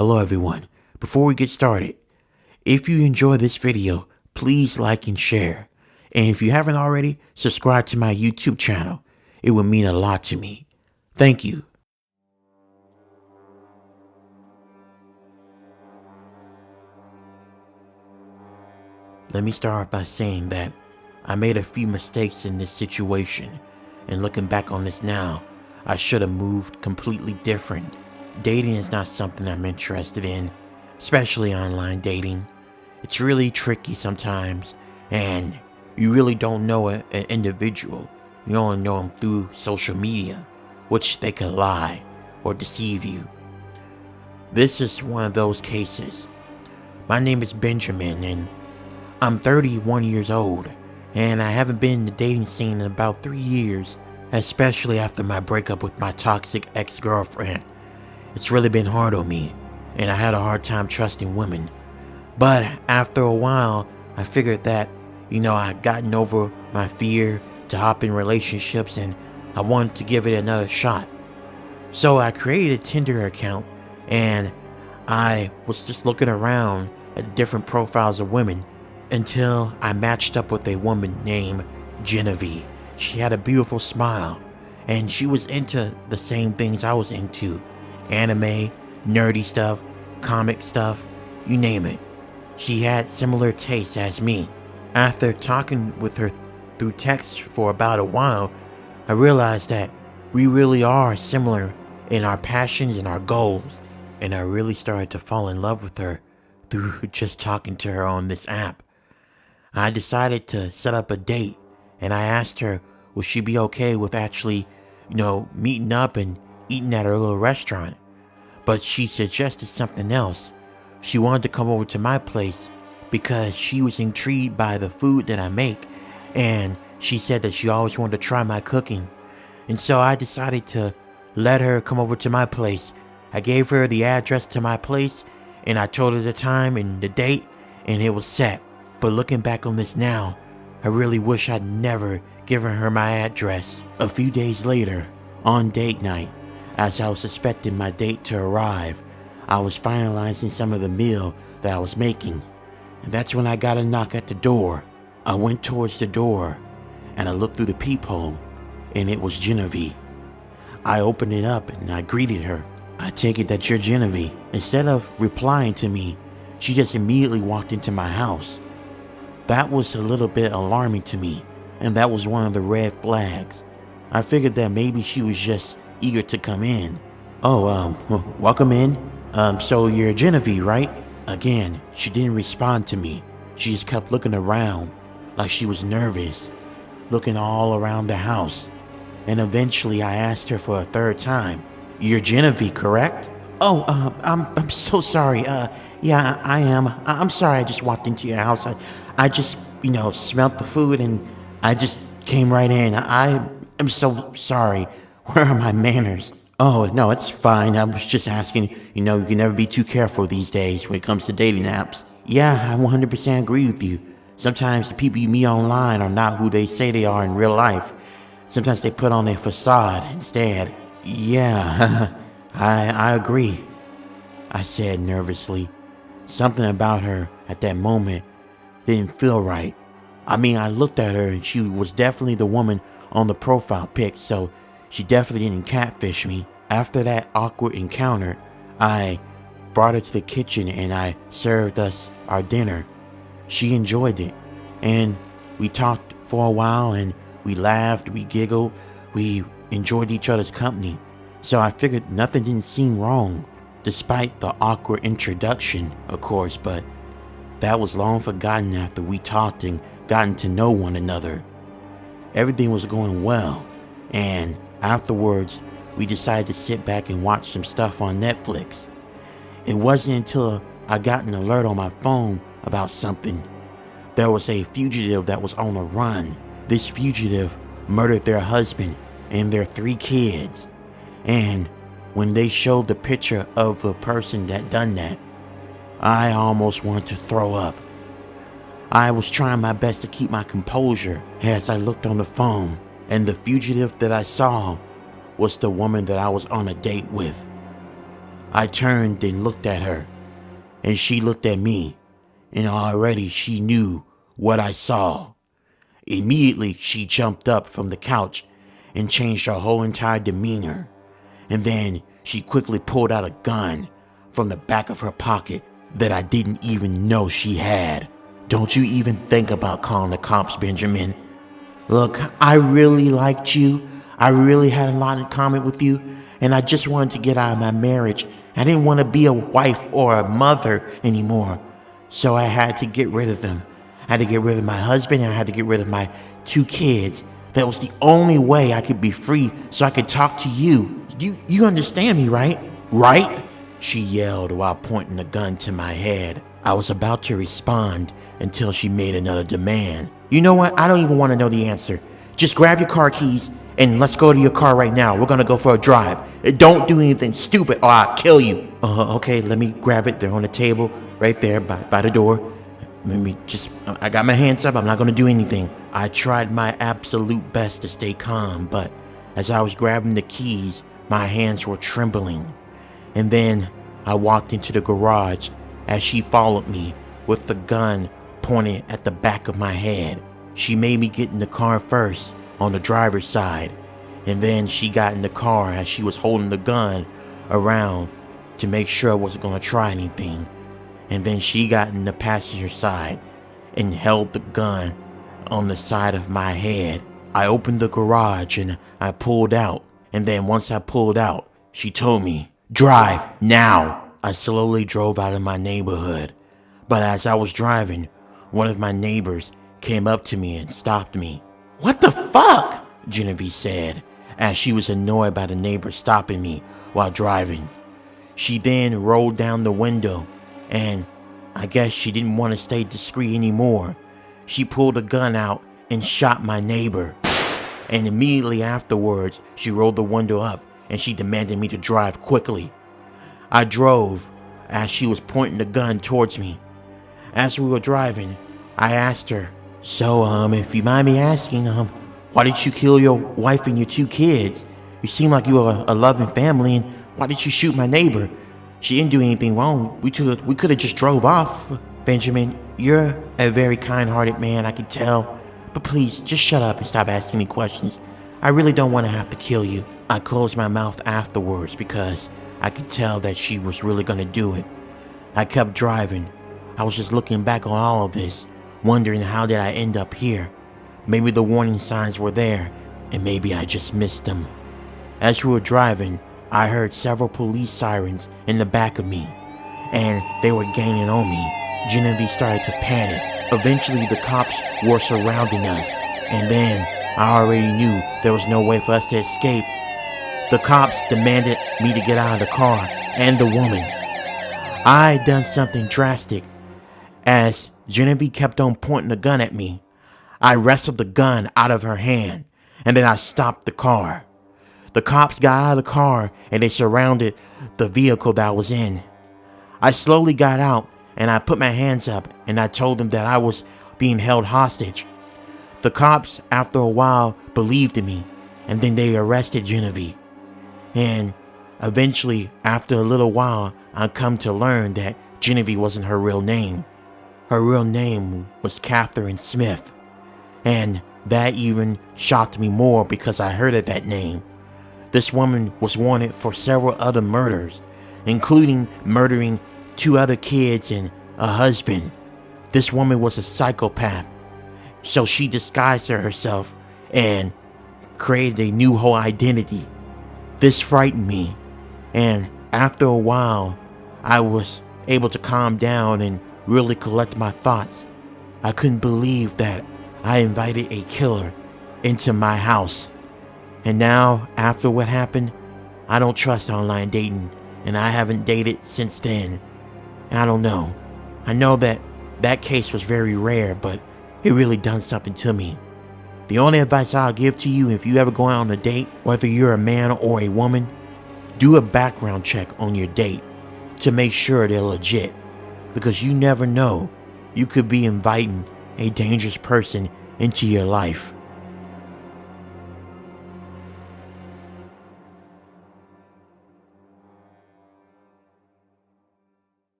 Hello everyone. Before we get started, if you enjoy this video, please like and share. And if you haven't already, subscribe to my YouTube channel. It would mean a lot to me. Thank you. Let me start by saying that I made a few mistakes in this situation, and looking back on this now, I should have moved completely different. Dating is not something I'm interested in, especially online dating. It's really tricky sometimes, and you really don't know an individual. You only know them through social media, which they could lie or deceive you. This is one of those cases. My name is Benjamin, and I'm 31 years old, and I haven't been in the dating scene in about 3 years, especially after my breakup with my toxic ex-girlfriend. It's really been hard on me, and I had a hard time trusting women. But after a while, I figured that, I'd gotten over my fear to hop in relationships, and I wanted to give it another shot. So I created a Tinder account, and I was just looking around at different profiles of women until I matched up with a woman named Genevieve. She had a beautiful smile, and she was into the same things I was into. Anime, nerdy stuff, comic stuff, you name it. She had similar tastes as me. After talking with her through text for about a while, I realized that we really are similar in our passions and our goals, and I really started to fall in love with her through just talking to her on this app. I decided to set up a date, and I asked her would she be okay with actually, meeting up and eating at her little restaurant. But she suggested something else. She wanted to come over to my place because she was intrigued by the food that I make, and she said that she always wanted to try my cooking. And so I decided to let her come over to my place. I gave her the address to my place, and I told her the time and the date, and it was set. But looking back on this now, I really wish I'd never given her my address. A few days later, on date night, as I was expecting my date to arrive, I was finalizing some of the meal that I was making. And that's when I got a knock at the door. I went towards the door, and I looked through the peephole, and it was Genevieve. I opened it up, and I greeted her. "I take it that you're Genevieve." Instead of replying to me, she just immediately walked into my house. That was a little bit alarming to me, and that was one of the red flags. I figured that maybe she was just eager to come in. "Oh, welcome in. So you're Genevieve, right?" Again, she didn't respond to me. She just kept looking around like she was nervous, looking all around the house. And eventually I asked her for a third time, "You're Genevieve, correct?" "Oh, I'm so sorry. Yeah, I am. I'm sorry I just walked into your house. I just, smelled the food and I just came right in. I am so sorry. Where are my manners?" "Oh, no, it's fine. I was just asking. You can never be too careful these days when it comes to dating apps." "Yeah, I 100% agree with you. Sometimes the people you meet online are not who they say they are in real life. Sometimes they put on a facade instead." "Yeah, I agree," I said nervously. Something about her at that moment didn't feel right. I mean, I looked at her and she was definitely the woman on the profile pic, so she definitely didn't catfish me. After that awkward encounter, I brought her to the kitchen and I served us our dinner. She enjoyed it, and we talked for a while, and we laughed, we giggled, we enjoyed each other's company. So I figured nothing didn't seem wrong, despite the awkward introduction, of course, but that was long forgotten after we talked and gotten to know one another. Everything was going well, and afterwards, we decided to sit back and watch some stuff on Netflix. It wasn't until I got an alert on my phone about something. There was a fugitive that was on the run. This fugitive murdered their husband and their 3 kids. And when they showed the picture of the person that done that, I almost wanted to throw up. I was trying my best to keep my composure as I looked on the phone, and the fugitive that I saw was the woman that I was on a date with. I turned and looked at her, and she looked at me, and already she knew what I saw. Immediately, she jumped up from the couch and changed her whole entire demeanor. And then she quickly pulled out a gun from the back of her pocket that I didn't even know she had. Don't you even think about calling the cops, Benjamin. Look, I really liked you. I really had a lot in common with you, and I just wanted to get out of my marriage. I didn't want to be a wife or a mother anymore, so I had to get rid of them. I had to get rid of my husband, and I had to get rid of my 2 kids. That was the only way I could be free so I could talk to you. You understand me, right? Right? She yelled while pointing the gun to my head. I was about to respond until she made another demand. You know what? I don't even want to know the answer. Just grab your car keys and let's go to your car right now. We're gonna go for a drive. Don't do anything stupid or I'll kill you. Okay, let me grab it. They're on the table right there by the door. I got my hands up. I'm not gonna do anything. I tried my absolute best to stay calm, but as I was grabbing the keys, my hands were trembling. And then I walked into the garage as she followed me with the gun pointed at the back of my head. She made me get in the car first on the driver's side, and then she got in the car as she was holding the gun around to make sure I wasn't going to try anything. And then she got in the passenger side and held the gun on the side of my head. I opened the garage and I pulled out, and then once I pulled out, she told me, "Drive now." I slowly drove out of my neighborhood, but as I was driving, one of my neighbors came up to me and stopped me. "What the fuck?" Genevieve said, as she was annoyed by the neighbor stopping me while driving. She then rolled down the window, and I guess she didn't want to stay discreet anymore. She pulled a gun out and shot my neighbor. And immediately afterwards, she rolled the window up and she demanded me to drive quickly. I drove as she was pointing the gun towards me. As we were driving, I asked her, "So, if you mind me asking, why did you kill your wife and your 2 kids? You seem like you were a loving family, and why did you shoot my neighbor? She didn't do anything wrong. We could have just drove off." "Benjamin, you're a very kind-hearted man, I can tell. But please, just shut up and stop asking me questions. I really don't want to have to kill you." I closed my mouth afterwards because I could tell that she was really gonna do it. I kept driving. I was just looking back on all of this, wondering how did I end up here. Maybe the warning signs were there, and maybe I just missed them. As we were driving, I heard several police sirens in the back of me, and they were gaining on me. Genevieve started to panic. Eventually, the cops were surrounding us, and then I already knew there was no way for us to escape. The cops demanded me to get out of the car, and the woman. I had done something drastic. As Genevieve kept on pointing the gun at me, I wrestled the gun out of her hand, and then I stopped the car. The cops got out of the car, and they surrounded the vehicle that I was in. I slowly got out, and I put my hands up, and I told them that I was being held hostage. The cops, after a while, believed in me, and then they arrested Genevieve. And eventually, after a little while, I come to learn that Genevieve wasn't her real name. Her real name was Catherine Smith. And that even shocked me more because I heard of that name. This woman was wanted for several other murders, including murdering 2 other kids and a husband. This woman was a psychopath, so she disguised herself and created a new whole identity. This frightened me, and after a while, I was able to calm down and really collect my thoughts. I couldn't believe that I invited a killer into my house. And now, after what happened, I don't trust online dating, and I haven't dated since then. I don't know. I know that case was very rare, but it really done something to me. The only advice I'll give to you if you ever go out on a date, whether you're a man or a woman, do a background check on your date to make sure they're legit, because you never know, you could be inviting a dangerous person into your life.